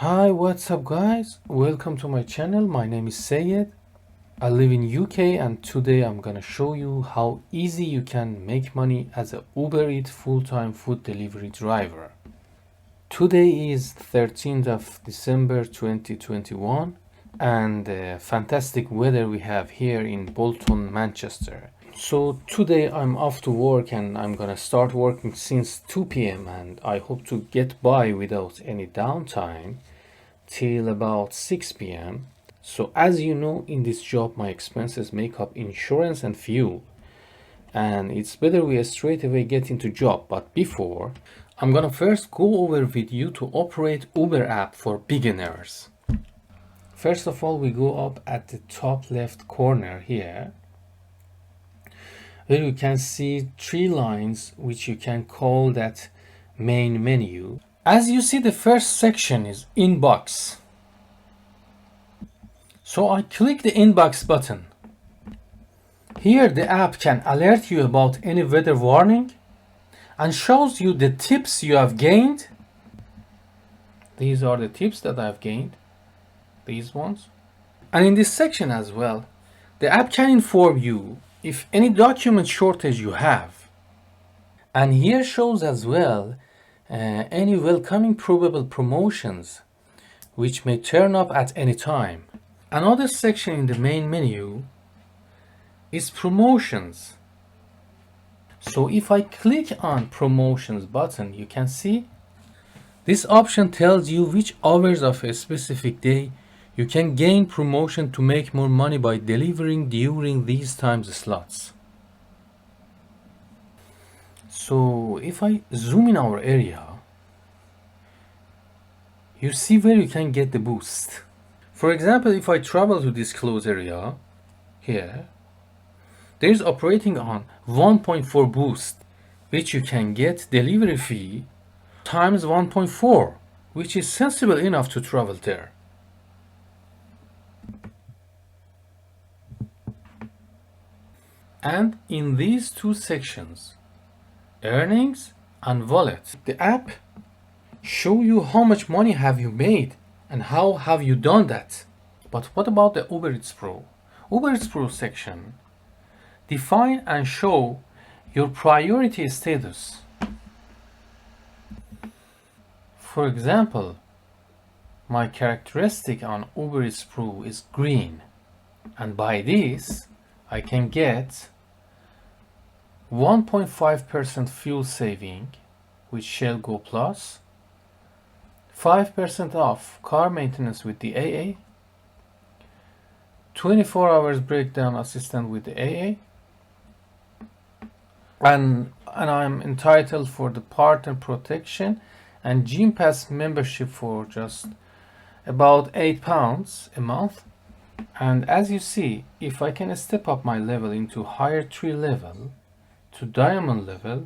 Hi, what's up guys? Welcome to my channel. My name is Sayed. I live in UK and today I'm gonna show you how easy you can make money as a Uber Eats full-time food delivery driver. Today is 13th of December 2021 and fantastic weather we have here in Bolton, Manchester. So today I'm off to work and I'm gonna start working since 2 p.m. and I hope to get by without any downtime till about 6 p.m. So as you know, in this job my expenses make up insurance and fuel, and it's better we straight away get into job. But before, I'm gonna first go over with you to operate Uber app for beginners. First of all, we go up at the top left corner here where you can see three lines which you can call that main menu. As you see, the first section is inbox. So I click the inbox button. Here the app can alert you about any weather warning and shows you the tips you have gained. These are the tips that I've gained, these ones. And in this section as well, the app can inform you if any document shortage you have. And here shows as well any welcoming probable promotions which may turn up at any time. Another section in the main menu is promotions. So if I click on promotions button, you can see this option tells you which hours of a specific day you can gain promotion to make more money by delivering during these time slots. So if I zoom in our area, you see where you can get the boost. For example, if I travel to this close area here, there is operating on 1.4 boost, which you can get delivery fee times 1.4, which is sensible enough to travel there. And in these two sections, earnings and wallet, the app show you how much money have you made and how have you done that. But what about the Uber Eats Pro? Uber Eats Pro section define and show your priority status. For example, my characteristic on Uber Eats Pro is green, and by this I can get 1.5% fuel saving with Shell Go Plus, 5% off car maintenance with the AA, 24 hours breakdown assistant with the AA, and I'm entitled for the partner protection and Gym Pass membership for just about £8 a month. And as you see, if I can step up my level into higher 3 level to diamond level,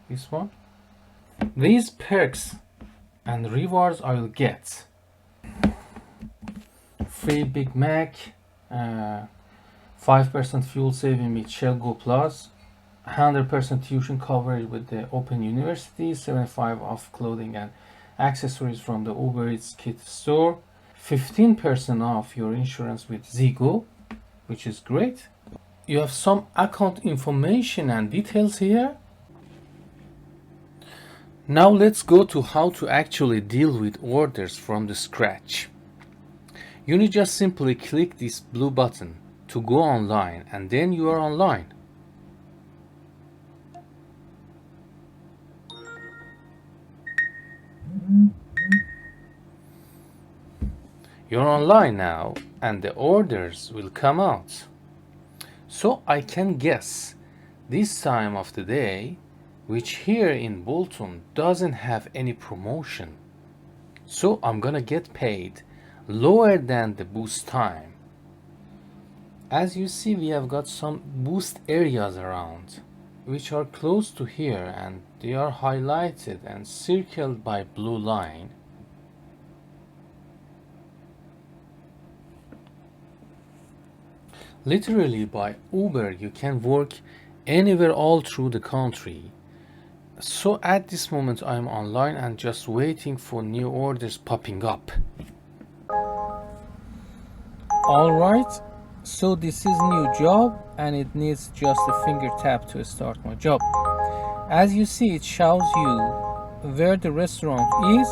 this one, these perks and rewards I will get: free Big Mac, 5% fuel saving with Shell Go Plus, 100% tuition coverage with the Open University, 75 off clothing and accessories from the Uber Eats Kit store, 15% off your insurance with Zigo, which is great. You have some account information and details here. Now let's go to how to actually deal with orders from the scratch. You need just simply click this blue button to go online, and then you are online. You're online now and the orders will come out. So I can guess this time of the day, which here in Bolton doesn't have any promotion. So I'm gonna get paid lower than the boost time. As you see, we have got some boost areas around which are close to here, and they are highlighted and circled by blue line. Literally by Uber you can work anywhere all through the country. So at this moment I'm online and just waiting for new orders popping up. Alright, so this is new job and it needs just a finger tap to start my job. As you see, it shows you where the restaurant is,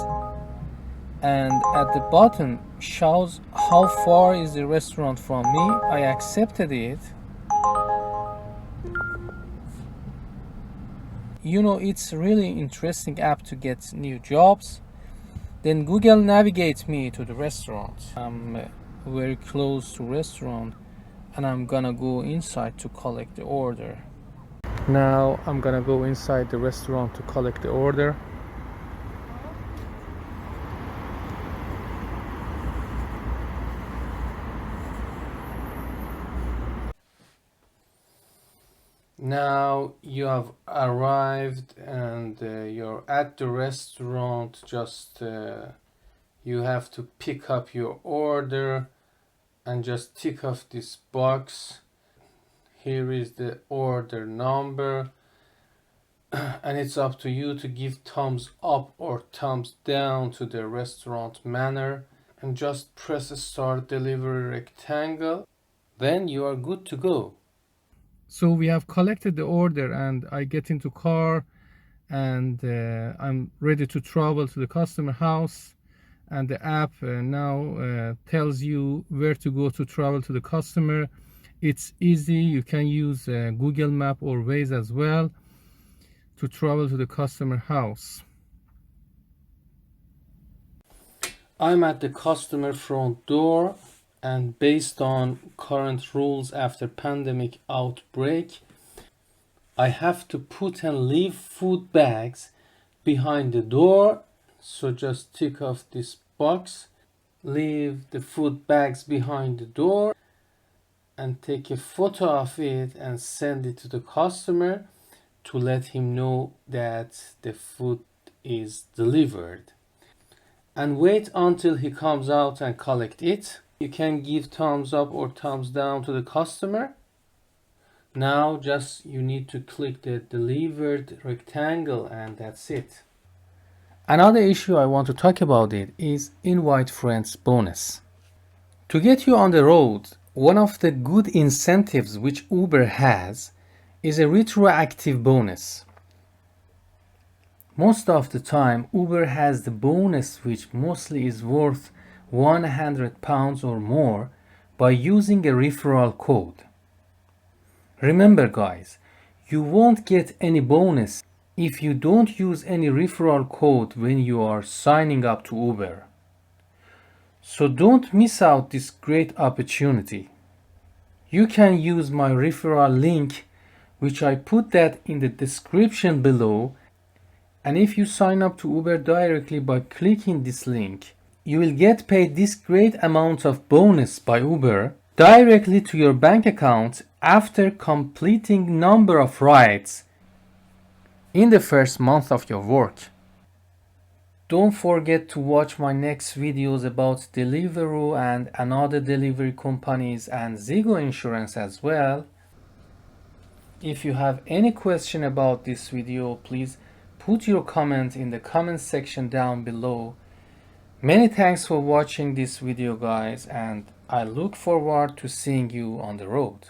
and at the bottom shows how far is the restaurant from me. I accepted it. You know, it's really interesting app to get new jobs. Then Google navigates me to the restaurant. I'm very close to restaurant and I'm gonna go inside to collect the order. Now I'm gonna go inside the restaurant to collect the order. Now you have arrived and you're at the restaurant. Just you have to pick up your order and just tick off this box. Here is the order number and it's up to you to give thumbs up or thumbs down to the restaurant manager and just press start delivery rectangle. Then you are good to go. So we have collected the order and I get into car and I'm ready to travel to the customer house, and the app now tells you where to go to travel to the customer. It's easy. You can use Google Map or Waze as well to travel to the customer house. I'm at the customer front door, and based on current rules after pandemic outbreak, I have to put and leave food bags behind the door. So just tick off this box, leave the food bags behind the door and take a photo of it and send it to the customer to let him know that the food is delivered. And wait until he comes out and collect it. You can give thumbs up or thumbs down to the customer. Now just you need to click the delivered rectangle and that's it. Another issue I want to talk about it is invite friends bonus. To get you on the road, one of the good incentives which Uber has is a retroactive bonus. Most of the time Uber has the bonus which mostly is worth £100 or more by using a referral code. Remember guys, you won't get any bonus if you don't use any referral code when you are signing up to Uber. So don't miss out this great opportunity. You can use my referral link, which I put that in the description below, and if you sign up to Uber directly by clicking this link, you will get paid this great amount of bonus by Uber directly to your bank account after completing number of rides in the first month of your work. Don't forget to watch my next videos about Deliveroo and another delivery companies and Ziggo Insurance as well. If you have any question about this video, please put your comment in the comment section down below. Many thanks for watching this video guys, and I look forward to seeing you on the road.